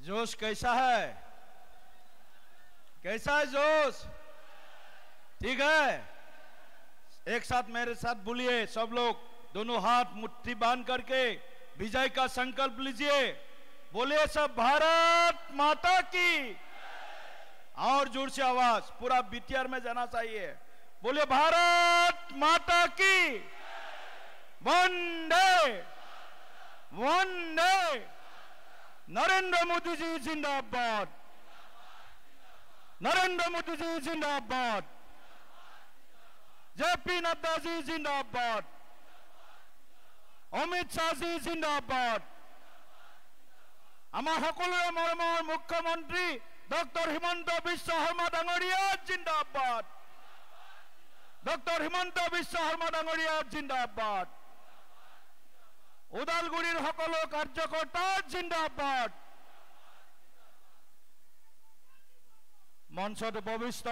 जोश कैसा है? कैसा है जोश? ठीक है, एक साथ मेरे साथ बोलिए सब लोग, दोनों हाथ मुट्ठी बांध करके विजय का संकल्प लीजिए। बोलिए सब, भारत माता की। और जोर से आवाज पूरा बीटीआर में जाना चाहिए। बोलिए भारत माता की। वंदे वंदे। नरेंद्र मोदी जी जिंदाबाद, नरेंद्र मोदी जी जिंदाबाद, जेपी नड्डा जी जिंदाबाद, अमित शाह जी जिंदाबाद, आमार सकलोरे मरমৰ मुख्यमंत्री डॉक्टर हिमंत बिश्व शर्मा डांगरिया जिंदाबाद, डॉक्टर हिमंत बिश्व शर्मा डांगरिया जिंदाबाद, उदालगुरिर सकलो कार्यकर्ता जिंदाबाद। मंचत उपविष्ट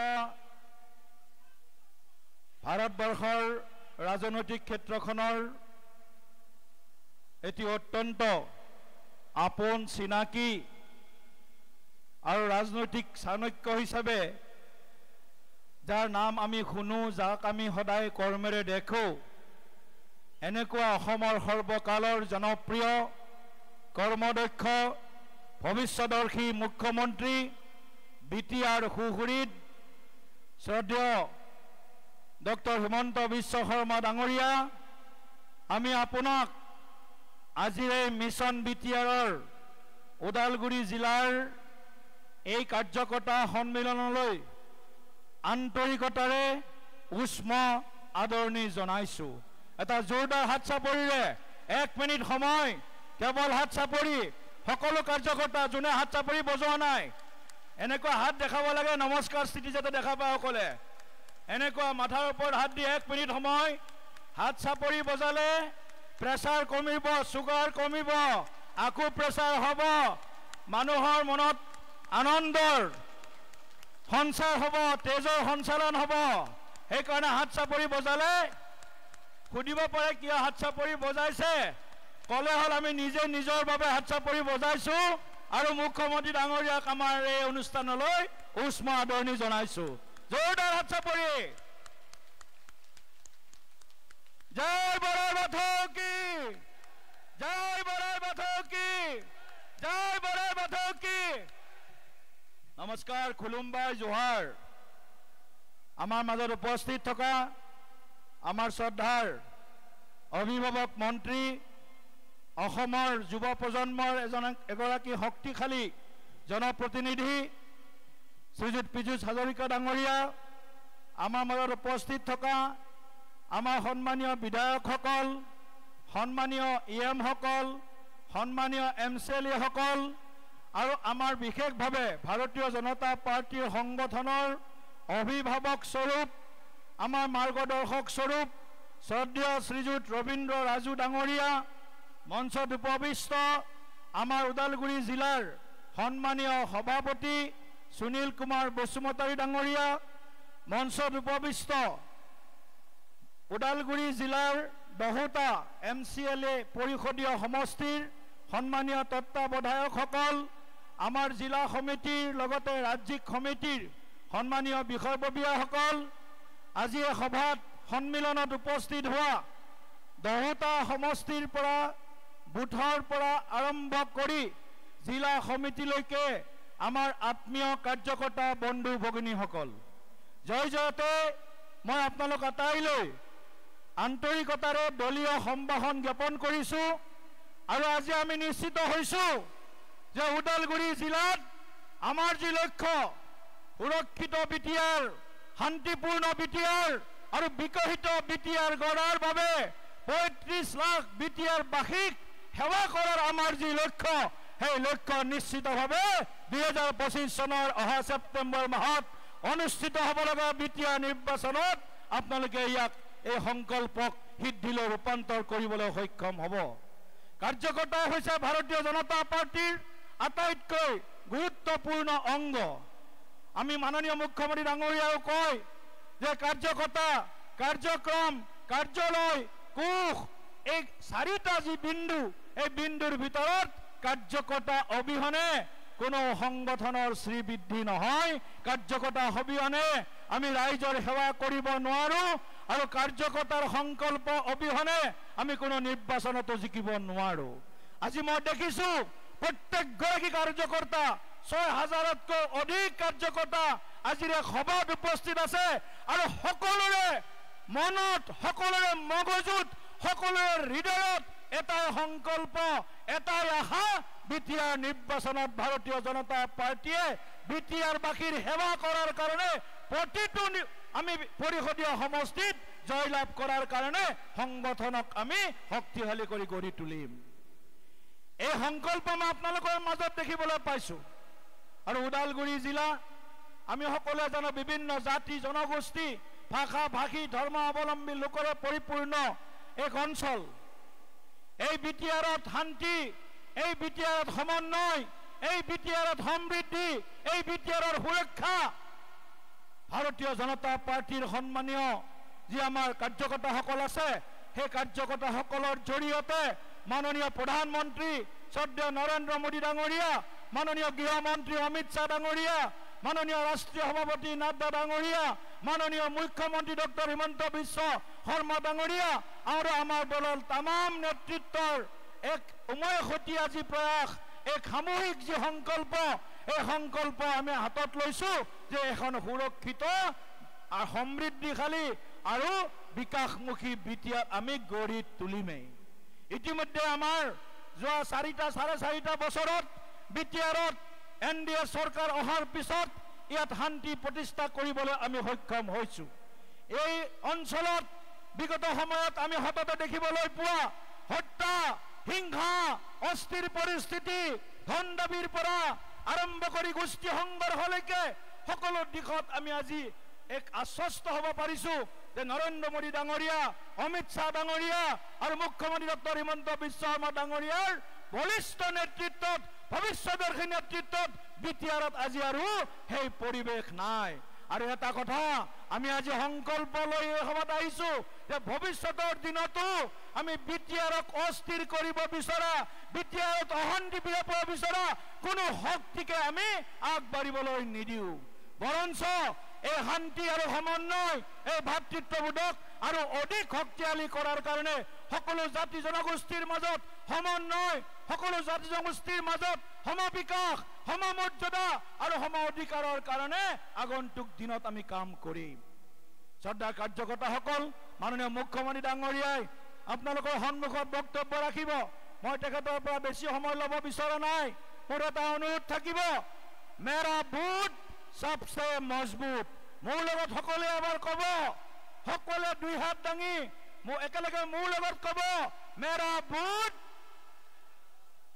भारतवर्षर राजनैतिक क्षेत्रखনৰ एटी अत्यंत आपन चिनाकी और राजनैतिक चाणक्य हिसाबे जार नाम आमी शुनो, जाक आमी सदाय कर्मेरे देखो, এনেকুৱা অসমৰ সৰ্বকালৰ জনপ্ৰিয় কৰ্মদক্ষ ভৱিষ্যদৰ্শী মুখ্যমন্ত্ৰী বিটিআৰ সুহুৰিত শ্ৰদ্ধেয় ডক্টৰ হিমন্ত বিশ্ব শৰ্মা ডাঙৰীয়া, আমি আপোনাক আজিৰ এই মিছন বিটিআৰৰ ওদালগুৰি জিলাৰ এই কাৰ্যকৰ্তা সন্মিলনলৈ আন্তৰিকতাৰে উষ্ম আদৰণি জনাইছো। এটা জোৰদাৰ হাত চাপৰিৰে 1 মিনিট সময় কেৱল হাত চাপৰি, সকলো কাৰ্যকৰ্তা যোনে হাত চাপৰি বজোৱা নাই এনেকুৱা হাত দেখাব লাগে, নমস্কাৰ স্থিতি যাতে দেখা পায় সকলে। এনেকুৱা মাথাৰ ওপৰত হাত দি 1 মিনিট সময় হাত চাপৰি বজালে প্ৰেছাৰ কমিব, সুগাৰ কমিব, আকু প্ৰেছাৰ হ'ব, মানুহৰ মনত আনন্দৰ সঞ্চাৰ হ'ব, তেজৰ সঞ্চালন হ'ব। সেইকাৰণে হাত চাপৰি বজালে সুধিব পাৰে কিয় হাত চাপৰি বজাইছে, কলে হল আমি নিজে নিজৰ বাবে হাত চাপৰি বজাইছো আৰু মুখ্যমন্ত্ৰী ডাঙৰীয়াক আমাৰ এই অনুষ্ঠানলৈ উষ্ম আদৰণি জনাইছো। জোৰদাৰ হাত চাপৰি। জয় বৰাই বাথৌ কি, জয় বৰাই বাথৌ কি, জয় বৰাই বাথৌ কি। নমস্কাৰ, খুলুমবাই, জোহাৰ। আমাৰ মাজত উপস্থিত থকা আমাৰ শ্ৰদ্ধাৰ অভিভাৱক মন্ত্ৰী, অসমৰ যুৱ প্ৰজন্মৰ এগৰাকী শক্তিশালী জনপ্ৰতিনিধি শ্ৰীযুত পীযুষ হাজৰিকা ডাঙৰীয়া, আমাৰ মাজত উপস্থিত থকা আমাৰ সন্মানীয় বিধায়কসকল, সন্মানীয় ইএমসকল, সন্মানীয় এমচিএলএসকল আৰু আমাৰ বিশেষভাৱে ভাৰতীয় জনতা পাৰ্টিৰ সংগঠনৰ অভিভাৱক স্বৰূপ, আমাৰ মাৰ্গদৰ্শক স্বৰূপ শ্ৰদ্ধেয় শ্ৰীযুত ৰবীন্দ্ৰ ৰাজু ডাঙৰীয়া, মঞ্চত উপবিষ্ট আমাৰ ওদালগুৰি জিলাৰ সন্মানীয় সভাপতি সুনীল কুমাৰ বসুমতাৰী ডাঙৰীয়া, মঞ্চত উপবিষ্ট ওদালগুৰি জিলাৰ 10টা এমচিএলএ পৰিষদীয় সমষ্টিৰ সন্মানীয় তত্ত্বাৱধায়কসকল, আমাৰ জিলা সমিতিৰ লগতে ৰাজ্যিক সমিতিৰ সন্মানীয় বিষয়ববীয়াসকল, আজি এই সভাত সন্মিলনত উপস্থিত হোৱা 10টা সমষ্টিৰ পৰা বুথৰ পৰা আৰম্ভ কৰি জিলা সমিতিলৈকে আমাৰ আত্মীয় কাৰ্যকৰ্তা বন্ধু ভগিনীসকল, জয় জয়তে মই আপোনালোক আটাইলৈ আন্তৰিকতাৰে দলীয় সম্ভাষণ জ্ঞাপন কৰিছো। আৰু আজি আমি নিশ্চিত হৈছো যে ওদালগুৰি জিলাত আমাৰ যি লক্ষ্য সুৰক্ষিত বিটিআৰ, শান্তিপূৰ্ণ বিটিআৰ আৰু বিকশিত বিটিআৰ গঢ়াৰ বাবে 35 লাখ বিটিআৰ বাসীক সেৱা কৰাৰ আমাৰ যি লক্ষ্য, সেই লক্ষ্য নিশ্চিতভাৱে 2025 চনৰ অহা ছেপ্টেম্বৰ মাহত অনুষ্ঠিত হ'ব লগা বিটিআৰ নিৰ্বাচনত আপোনালোকে ইয়াক এই সংকল্পক সিদ্ধিলৈ ৰূপান্তৰ কৰিবলৈ সক্ষম হ'ব। কাৰ্যকৰ্তা হৈছে ভাৰতীয় জনতা পাৰ্টিৰ আটাইতকৈ গুৰুত্বপূৰ্ণ অংগ। আমি মাননীয় মুখ্যমন্ত্ৰী ডাঙৰীয়াও কয় যে কাৰ্যকৰ্তা, কাৰ্যক্ৰম, কাৰ্যালয়, কোষ, এই 4টা যি বিন্দু, এই বিন্দুৰ ভিতৰত কাৰ্যকৰ্তা অবিহনে কোনো সংগঠনৰ শ্ৰীবৃদ্ধি নহয়। কাৰ্যকৰ্তা অবিহনে আমি ৰাইজৰ সেৱা কৰিব নোৱাৰোঁ আৰু কাৰ্যকৰ্তাৰ সংকল্প অবিহনে আমি কোনো নিৰ্বাচনতো জিকিব নোৱাৰোঁ। আজি মই দেখিছোঁ প্ৰত্যেকগৰাকী কাৰ্যকৰ্তা ৬,০০০তকৈ অধিক কাৰ্যকৰ্তা আজিৰ এই সভাত উপস্থিত আছে আৰু সকলোৰে মনত, সকলোৰে মগজুত, সকলোৰে হৃদয়ত এটাই সংকল্প, এটাই আশা, বিটিআৰ নিৰ্বাচনত ভাৰতীয় জনতা পাৰ্টীয়ে বিটিআৰবাসীৰ সেৱা কৰাৰ কাৰণে প্ৰতিটো আমি পৰিষদীয় সমষ্টিত জয়লাভ কৰাৰ কাৰণে সংগঠনক আমি শক্তিশালী কৰি গঢ়ি তুলিম। এই সংকল্প মই আপোনালোকৰ মাজত দেখিবলৈ পাইছোঁ। আৰু ওদালগুৰি জিলা আমি সকলোৱে জানো বিভিন্ন জাতি জনগোষ্ঠী ভাষা ভাষী ধৰ্মাৱলম্বী লোকৰে পৰিপূৰ্ণ এক অঞ্চল। এই বিটিআৰত শান্তি, এই বিটিআৰত সমন্বয়, এই বিটিআৰত সমৃদ্ধি, এই বিটিআৰৰ সুৰক্ষা ভাৰতীয় জনতা পাৰ্টীৰ সন্মানীয় যি আমাৰ কাৰ্যকৰ্তাসকল আছে সেই কাৰ্যকৰ্তাসকলৰ জৰিয়তে মাননীয় প্ৰধানমন্ত্ৰী শ্ৰদ্ধেয় নৰেন্দ্ৰ মোদী ডাঙৰীয়া, মাননীয় গৃহমন্ত্ৰী অমিত শ্বাহ ডাঙৰীয়া, মাননীয় ৰাষ্ট্ৰীয় সভাপতি নাড্ডা ডাঙৰীয়া, মাননীয় মুখ্যমন্ত্ৰী ডক্টৰ হিমন্ত বিশ্ব শৰ্মা ডাঙৰীয়া আৰু আমাৰ দলৰ তামাম নেতৃত্বৰ এক উমৈহতীয়া যি প্ৰয়াস, এক সামূহিক যি সংকল্প, এই সংকল্প আমি হাতত লৈছোঁ যে এখন সুৰক্ষিত আৰু সমৃদ্ধিশালী আৰু বিকাশমুখী বিটিআৰ আমি গঢ়ি তুলিমেই। ইতিমধ্যে আমাৰ যোৱা ৪.৫ বছৰত বিটিআৰত NDA চৰকাৰ অহাৰ পিছত ইয়াত শান্তি প্ৰতিষ্ঠা কৰিবলৈ আমি সক্ষম হৈছোঁ। এই অঞ্চলত বিগত সময়ত আমি সততে দেখিবলৈ পোৱা হত্যা, হিংসা, অস্থিৰ পৰিস্থিতি, ধন দাবীৰ পৰা আৰম্ভ কৰি গোষ্ঠী সংঘৰ্ষলৈকে সকলো দিশত আমি আজি এক আশ্বস্ত হ'ব পাৰিছোঁ যে নৰেন্দ্ৰ মোদী ডাঙৰীয়া, অমিত শ্বাহ ডাঙৰীয়া আৰু মুখ্যমন্ত্ৰী ডক্টৰ হিমন্ত বিশ্ব শৰ্মা ডাঙৰীয়াৰ বলিষ্ঠ নেতৃত্বত, ভৱিষ্যদৰ্শী নেতৃত্বত বিটিআৰত আজি আৰু সেই পৰিৱেশ নাই। আৰু এটা কথা আমি আজি সংকল্প লৈ এই সভাত আহিছোঁ যে ভৱিষ্যতৰ দিনতো আমি বিটিআৰক অস্থিৰ কৰিব বিচৰা, বিটিআৰত অশান্তি বিয়পাব বিচৰা কোনো শক্তিকে আমি আগবাঢ়িবলৈ নিদিওঁ। বৰঞ্চ এই শান্তি আৰু সমন্বয়, এই ভাতৃত্ববোধক আৰু অধিক শক্তিশালী কৰাৰ কাৰণে সকলো জাতি জনগোষ্ঠীৰ মাজত সমন্বয়, সকলো জাতি জনগোষ্ঠীৰ মাজত সমবিকাশ, সমমৰ্যাদা আৰু সম অধিকাৰৰ কাৰণে আগন্তুক দিনত আমি কাম কৰিম। শ্ৰদ্ধাৰ কাৰ্যকৰ্তাসকল, মাননীয় মুখ্যমন্ত্ৰী ডাঙৰীয়াই আপোনালোকৰ সন্মুখত বক্তব্য ৰাখিব। মই তেখেতৰ পৰা বেছি সময় ল'ব বিচৰা নাই। মোৰ এটা অনুৰোধ থাকিব, মেৰা বুথ সবচে মজবুত। মোৰ লগত সকলোৱে এবাৰ ক'ব, সকলোৱে দুই হাত দাঙি একেলগে মোৰ লগত ক'ব, मेरा बूथ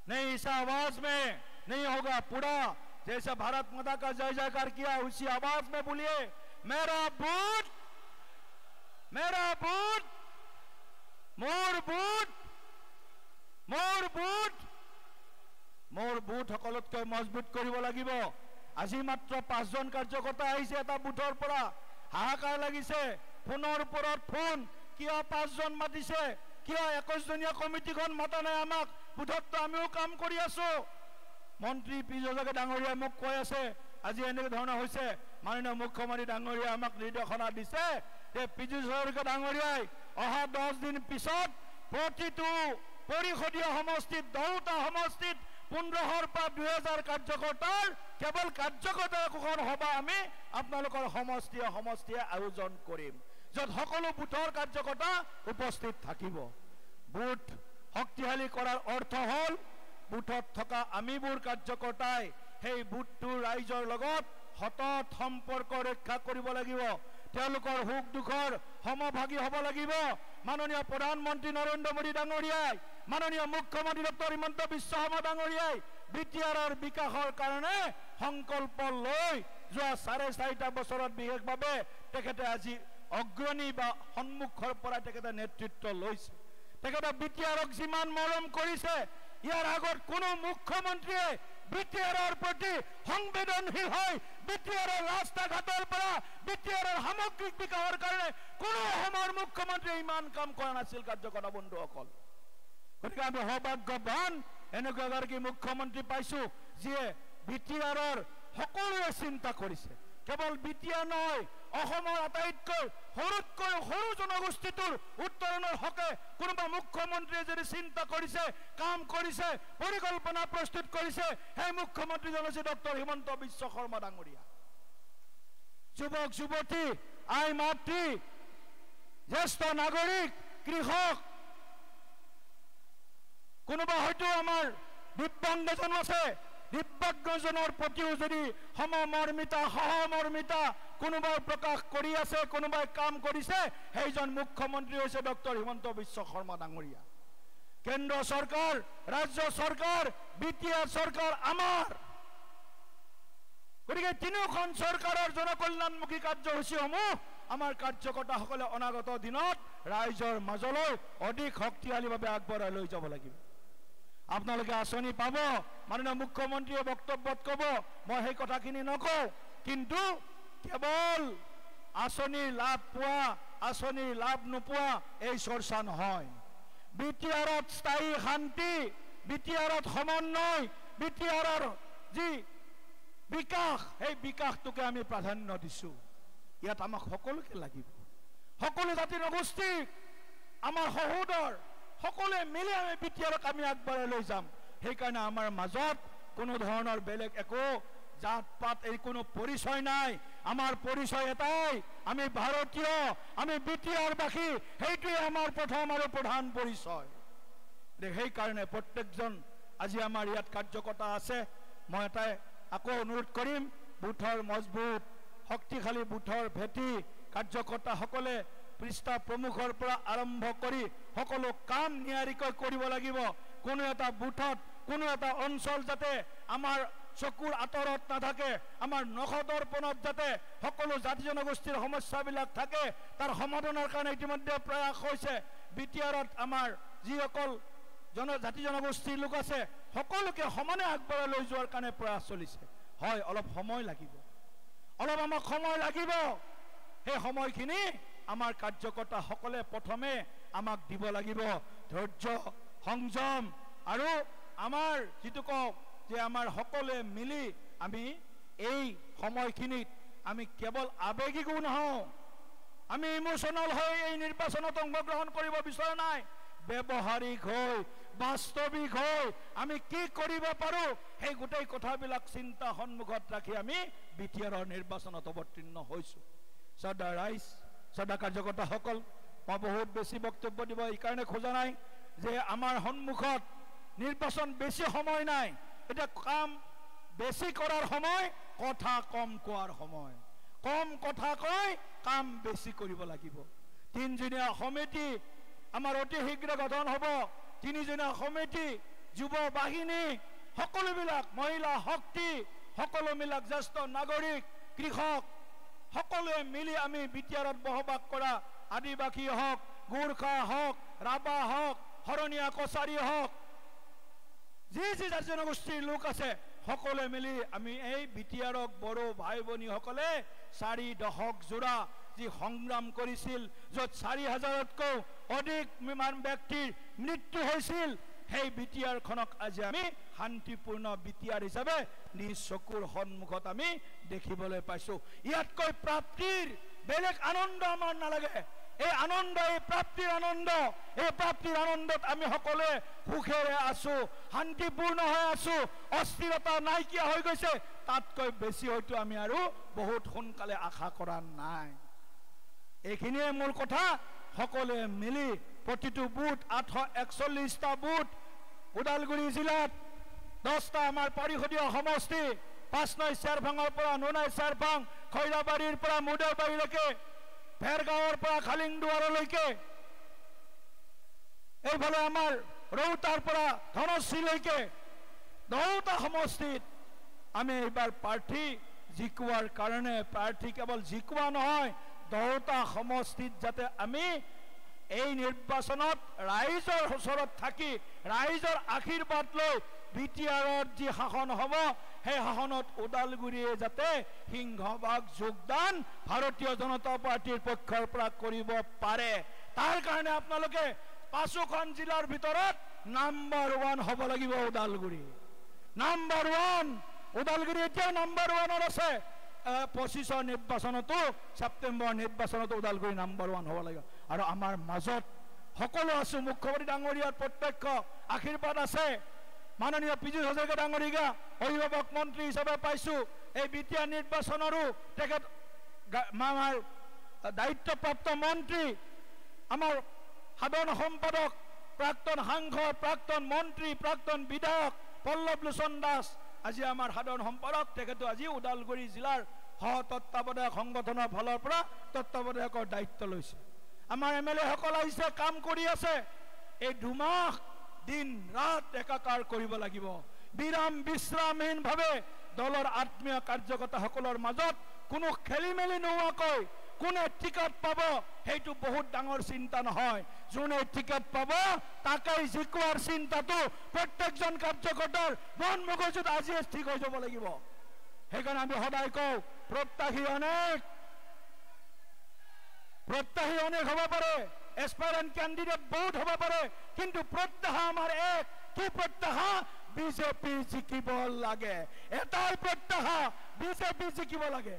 नहीं इस आवाज में नहीं होगा, पूरा जैसे भारत माता का जय जयकार किया उसी आवाज में बोलिए, मेरा बूथ, मेरा बूथ, मोर बूथ, मोर बूथ, मोर बूथ সকলোতকৈ মজবুত কৰিব লাগিব। আজি মাত্ৰ 5 জন কাৰ্যকৰ্তা আহিছে এটা বুথৰ পৰা, হাহাকাৰ লাগিছে, ফোনৰ ওপৰত ফোন, কিয় 5 জন মাতিছে, কিয় 21 জনীয়া কমিটিখন মাতা নাই আমাক, বুথত আমিও কাম কৰি আছো। মন্ত্ৰী পীযুষ হাজৰিকা ডাঙৰীয়াই মোক কৈ আছে আজি এনেকুৱা ধৰণৰ হৈছে, মাননীয় মুখ্যমন্ত্ৰী ডাঙৰীয়াই আমাক নিৰ্দেশনা দিছে যে পীযুষ হাজৰিকা ডাঙৰীয়াই অহা 10 দিন পিছত প্ৰতিটো পৰিষদীয় সমষ্টিত 10টা সমষ্টিত 1500 পৰা 2000 কাৰ্যকৰ্তাৰ কেৱল কাৰ্যকৰ্তাৰ এখন সভা আমি আপোনালোকৰ সমষ্টিয়ে আয়োজন কৰিম, য'ত সকলো বুথৰ কাৰ্যকৰ্তা উপস্থিত থাকিব। বুথ শক্তিশালী কৰাৰ অৰ্থ হ'ল বুথত থকা আমিবোৰ কাৰ্যকৰ্তাই সেই বুথটোৰ ৰাইজৰ লগত সতত সম্পৰ্ক ৰক্ষা কৰিব লাগিব, তেওঁলোকৰ সুখ দুখৰ সমভাগী হ'ব লাগিব। মাননীয় প্ৰধানমন্ত্ৰী নৰেন্দ্ৰ মোদী ডাঙৰীয়াই, মাননীয় মুখ্যমন্ত্ৰী ডক্টৰ হিমন্ত বিশ্ব শৰ্মা ডাঙৰীয়াই বিটিআৰৰ বিকাশৰ কাৰণে সংকল্প লৈ যোৱা 4.5 বছৰত বিশেষভাৱে তেখেতে আজি অগ্ৰণী বা সন্মুখৰ পৰা তেখেতে নেতৃত্ব লৈছে। তেখেতে বিটিআৰক যিমান মৰম কৰিছে, ইয়াৰ আগত কোনো মুখ্যমন্ত্ৰীয়ে বিটিআৰৰ প্ৰতি সংবেদনশীল হয় বিটিআৰৰ ৰাস্তা ঘাটৰ পৰা বিটিআৰৰ সামগ্ৰিক বিকাশৰ কাৰণে কোনো অসমৰ মুখ্যমন্ত্ৰীয়ে ইমান কাম কৰা নাছিল। কাৰ্যকৰ্তা বন্ধুসকল, গতিকে আমি সৌভাগ্যৱান এনেকুৱা এগৰাকী মুখ্যমন্ত্ৰী পাইছো যিয়ে বিটিআৰৰ সকলোৱে চিন্তা কৰিছে। কেৱল বিটিআৰ নহয়, অসমৰ আটাইতকৈ সৰুতকৈ সৰু জনগোষ্ঠীটোৰ উত্তৰণৰ হকে কোনোবা মুখ্যমন্ত্ৰীয়ে যদি চিন্তা কৰিছে, কাম কৰিছে, পৰিকল্পনা প্ৰস্তুত কৰিছে, সেই মুখ্যমন্ত্ৰীজন হৈছে ডক্টৰ হিমন্ত বিশ্ব শৰ্মা ডাঙৰীয়া। যুৱক যুৱতী, আই মাতৃ, জ্যেষ্ঠ নাগৰিক, কৃষক, কোনোবা হয়তো আমাৰ দিব্যাংগজন আছে, দিব্যাংগজনৰ প্ৰতিও যদি সমমৰ্মিতা সহমৰ্মিতা কোনোবাই প্ৰকাশ কৰি আছে, কোনোবাই কাম কৰিছে, সেইজন মুখ্যমন্ত্ৰী হৈছে ডক্টৰ হিমন্ত বিশ্ব শৰ্মা ডাঙৰীয়া। কেন্দ্ৰ চৰকাৰ, ৰাজ্য চৰকাৰ, বিটিআৰ চৰকাৰ আমাৰ। গতিকে তিনিওখন চৰকাৰৰ জনকল্যাণমুখী কাৰ্যসূচীসমূহ আমাৰ কাৰ্যকৰ্তাসকলে অনাগত দিনত ৰাইজৰ মাজলৈ অধিক শক্তিশালীভাৱে আগবঢ়াই লৈ যাব লাগিব। আপোনালোকে আঁচনি পাব, মাননীয় মুখ্যমন্ত্ৰীয়ে বক্তব্যত ক'ব, মই সেই কথাখিনি নকওঁ, কিন্তু কেৱল আঁচনিৰ লাভ পোৱা, আঁচনিৰ লাভ নোপোৱা এই চৰ্চা নহয়। বিটিআৰত স্থায়ী শান্তি, বিটিআৰত সমন্বয়, বিটিআৰৰ যি বিকাশ, সেই বিকাশটোকে আমি প্ৰাধান্য দিছোঁ। ইয়াত আমাক সকলোকে লাগিব, সকলো জাতি জনগোষ্ঠীক আমাৰ সহোদৰ, সকলোৱে মিলি আমি বিটিআৰক আমি আগবঢ়াই লৈ যাম। সেইকাৰণে আমাৰ মাজত কোনো ধৰণৰ বেলেগ একো জাত পাত এই কোনো পৰিচয় নাই। আমাৰ পৰিচয় এটাই, আমি ভাৰতীয়, আমি বিটিআৰবাসী, সেইটোৱে আমাৰ প্ৰথম আৰু প্ৰধান পৰিচয়। সেইকাৰণে প্ৰত্যেকজন আজি আমাৰ ইয়াত কাৰ্যকৰ্তা আছে, মই এটাই আকৌ অনুৰোধ কৰিম, বুথৰ মজবুত শক্তিশালী বুথৰ ভেটি কাৰ্যকৰ্তাসকলে পৃষ্ঠা প্ৰমুখৰ পৰা আৰম্ভ কৰি সকলো কাম নিয়াৰিকৈ কৰিব লাগিব। কোনো এটা বুথত, কোনো এটা অঞ্চল যাতে আমাৰ চকুৰ আঁতৰত নাথাকে, আমাৰ নখদৰ্পণত যাতে সকলো জাতি জনগোষ্ঠীৰ সমস্যাবিলাক থাকে, তাৰ সমাধানৰ কাৰণে ইতিমধ্যে প্ৰয়াস হৈছে। বিটিআৰত আমাৰ যিসকল জাতি জনগোষ্ঠীৰ লোক আছে, সকলোকে সমানে আগবঢ়াই লৈ যোৱাৰ কাৰণে প্ৰয়াস চলিছে। হয়, অলপ সময় লাগিব, অলপ আমাক সময় লাগিব। সেই সময়খিনি আমাৰ কাৰ্যকৰ্তাসকলে প্ৰথমে আমাক দিব লাগিব। ধৈৰ্য, সংযম, আৰু আমাৰ যিটো কওঁ যে আমাৰ সকলোৱে মিলি আমি এই সময়খিনিত আমি কেৱল আৱেগিকো নহওঁ, আমি ইমোচনেল হৈ এই নিৰ্বাচনত অংশগ্ৰহণ কৰিব বিচৰা নাই। ব্যৱহাৰিক হৈ, বাস্তৱিক হৈ আমি কি কৰিব পাৰোঁ, সেই গোটেই কথাবিলাক চিন্তা সন্মুখত ৰাখি আমি বিটিআৰৰ নিৰ্বাচনত অৱতীৰ্ণ হৈছোঁ। শ্ৰদ্ধা ৰাইজ, শ্ৰদ্ধা কাৰ্যকৰ্তাসকল, মই বহুত বেছি বক্তব্য দিব এইকাৰণে খোজা নাই যে আমাৰ সন্মুখত নিৰ্বাচন বেছি সময় নাই। এটা কাম বেছি কৰাৰ সময়, কথা কম কোৱাৰ সময়। কম কথা কৈ কাম বেছি কৰিব লাগিব। তিনিজনীয়া সমিতি আমাৰ অতি শীঘ্ৰে গঠন হ'ব। তিনিজনীয়া সমিতি, যুৱ বাহিনী, সকলোবিলাক মহিলা শক্তি, সকলোবিলাক জ্যেষ্ঠ নাগৰিক, কৃষক, সকলোৱে মিলি আমি বিটিআৰত বসবাস কৰা আদিবাসী হওক, গোৰ্খা হওক, ৰাভা হওক, শৰণীয়া কছাৰী হওক, যি যি জাতি জনগোষ্ঠীৰ লোক আছে, সকলোৱে মিলি আমি এই বিটিআৰক বড়ো ভাই ভনীসকলে 4 দশক জোৰা যি সংগ্ৰাম কৰিছিল, য'ত 4000তকৈ অধিক ব্যক্তিৰ মৃত্যু হৈছিল, সেই বিটিআৰখনক আজি আমি শান্তিপূৰ্ণ বিটিআৰ হিচাপে নিজ চকুৰ সন্মুখত আমি দেখিবলৈ পাইছোঁ। ইয়াতকৈ প্ৰাপ্তিৰ বেলেগ আনন্দ আমাৰ নালাগে। এই আনন্দ, এই প্ৰাপ্তিৰ আনন্দ, এই প্ৰাপ্তিৰ আনন্দত আমি সকলোৱে সুখেৰে আছোঁ, শান্তিপূৰ্ণ হৈ আছোঁ, অস্থিৰতা নাইকিয়া হৈ গৈছে। তাতকৈ বেছি হয়তো আমি আৰু বহুত সোনকালে আশা কৰা নাই। এইখিনিয়ে মূল কথা। সকলোৱে মিলি প্ৰতিটো বুথ, 841টা বুথ, ওদালগুৰি জিলাত 10টা আমাৰ পৰিষদীয় সমষ্টি, 5 নং চেৰভাঙৰ পৰা 9 নং চেৰভাং, খৈৰাবাৰীৰ পৰা মুদেবাৰীলৈকে, ভেৰগাঁৱৰ পৰা খালিংদুৱাৰলৈকে, এইফালে আমাৰ ৰৌতাৰ পৰা ধনশ্ৰীলৈকে 10টা সমষ্টিত আমি এইবাৰ প্ৰাৰ্থী জিকোৱাৰ কাৰণে, প্ৰাৰ্থী কেৱল জিকোৱা নহয়, 10টা সমষ্টিত যাতে আমি এই নিৰ্বাচনত ৰাইজৰ ওচৰত থাকি ৰাইজৰ আশীৰ্বাদ লৈ বিটিআৰৰ যি শাসন হ'ব, সেই শাসনত ওদালগুৰিয়ে যাতে সিংহভাগ যোগদান ভাৰতীয় জনতা পাৰ্টীৰ পক্ষৰ পৰা কৰিব পাৰে। তাৰ কাৰণে আপোনালোকে 5খন জিলাৰ ভিতৰত নাম্বাৰ 1 হ'ব লাগিব ওদালগুৰি। নাম্বাৰ 1 ওদালগুৰি এতিয়াও নাম্বাৰ 1 আছে 25 নিৰ্বাচনতো ছেপ্টেম্বৰ নিৰ্বাচনতো ওদালগুৰি নাম্বাৰ 1 হ'ব লাগিব আৰু আমাৰ মাজত সকলো আছো মুখ্যমন্ত্ৰী ডাঙৰীয়াৰ প্ৰত্যক্ষ আশীৰ্বাদ আছে মাননীয় পীযুষ হাজৰিকা ডাঙৰীয়া অভিভাৱক মন্ত্ৰী হিচাপে পাইছো এই বিটিআৰ নিৰ্বাচনৰো তেখেত আমাৰ দায়িত্বপ্ৰাপ্ত মন্ত্ৰী আমাৰ সাধাৰণ সম্পাদক প্ৰাক্তন সাংসদ প্ৰাক্তন মন্ত্ৰী প্ৰাক্তন বিধায়ক পল্লৱ লোচন দাস আজি আমাৰ সাধাৰণ সম্পাদক তেখেতো আজি ওদালগুৰি জিলাৰ সহ তত্ত্বাৱধায়ক সংগঠনৰ ফালৰ পৰা তত্ত্বাৱধায়কৰ দায়িত্ব লৈছে আমাৰ এমএলএ সকল আহিছে কাম কৰি আছে এই দুমাহ দিন ৰাত একাকাৰ কৰিব লাগিব বিৰাম বিশ্ৰামহীনভাৱে দলৰ আত্মীয় কাৰ্যকৰ্তা সকলৰ মাজত কোনো খেলিমেলি নোহোৱাকৈ কোনে টিকট পাব সেইটো বহুত ডাঙৰ চিন্তা নহয় যোনে টিকট পাব তাকেই জিকোৱাৰ চিন্তাটো প্ৰত্যেকজন কাৰ্যকৰ্তাৰ মন মগজুত আজি ঠিক হৈ যাব লাগিব সেইকাৰণে আমি সদায় কওঁ প্ৰত্যাশী অনেক হ'ব পাৰে এসপায়াৰেন্ট ক্যান্ডিডেট বহুত হ'ব পাৰে কিন্তু প্ৰত্যাশা আমাৰ এক কি প্ৰত্যাশা বিজেপি জিকিব লাগে এটাই প্ৰত্যাশা বিজেপি জিকিব লাগে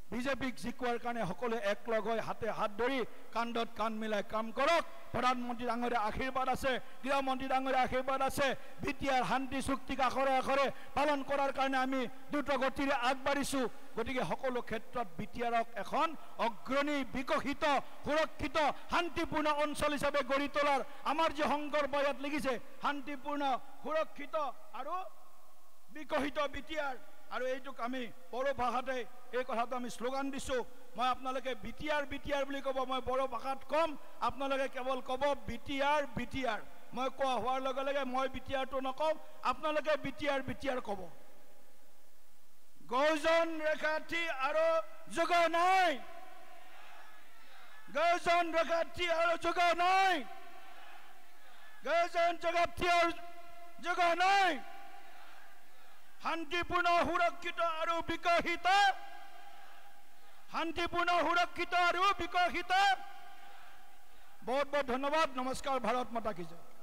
বিজেপিক জিকোৱাৰ কাৰণে সকলোৱে একলগ হৈ হাতে হাত ধৰি কান্ধত কান্ধ মিলাই কাম কৰক প্ৰধানমন্ত্ৰী ডাঙৰীয়া আশীৰ্বাদ আছে গৃহমন্ত্ৰী ডাঙৰীয়া আশীৰ্বাদ আছে বিটিআৰ শান্তি চুক্তিক আখৰে আখৰে পালন কৰাৰ কাৰণে আমি দ্ৰুত গতিৰে আগবাঢ়িছো গতিকে সকলো ক্ষেত্ৰত বিটিআৰক এখন অগ্ৰণী বিকশিত সুৰক্ষিত শান্তিপূৰ্ণ অঞ্চল হিচাপে গঢ়ি তোলাৰ আমাৰ যে সংকল্প ইয়াত লিখিছে শান্তিপূৰ্ণ সুৰক্ষিত আৰু বিকশিত বিটিআৰ আৰু এইটোক আমি বড়ো ভাষাতে এই কথাটো আমি স্লোগান দিছো মই আপোনালোকে বিটিআৰ বুলি ক'ব মই বড়ো ভাষাত কম আপোনালোকে কেৱল ক'ব বিটিআৰ মই কোৱা হোৱাৰ লগে লগে মই বিটিআৰটো নকওঁ আপোনালোকে বিটিআৰ ক'ব গৌজন ৰেখাৰ্থী আৰু যোগা নাই গৌজন ৰেখাৰ্থী আৰু যোগা নাই গৌজন জগাৰ্থী আৰু যোগা নাই শান্তিপূৰ্ণ সুৰক্ষিত আৰু বিকশিত বহুত বহুত ধন্যবাদ নমস্কাৰ ভাৰত মাতা কি জয়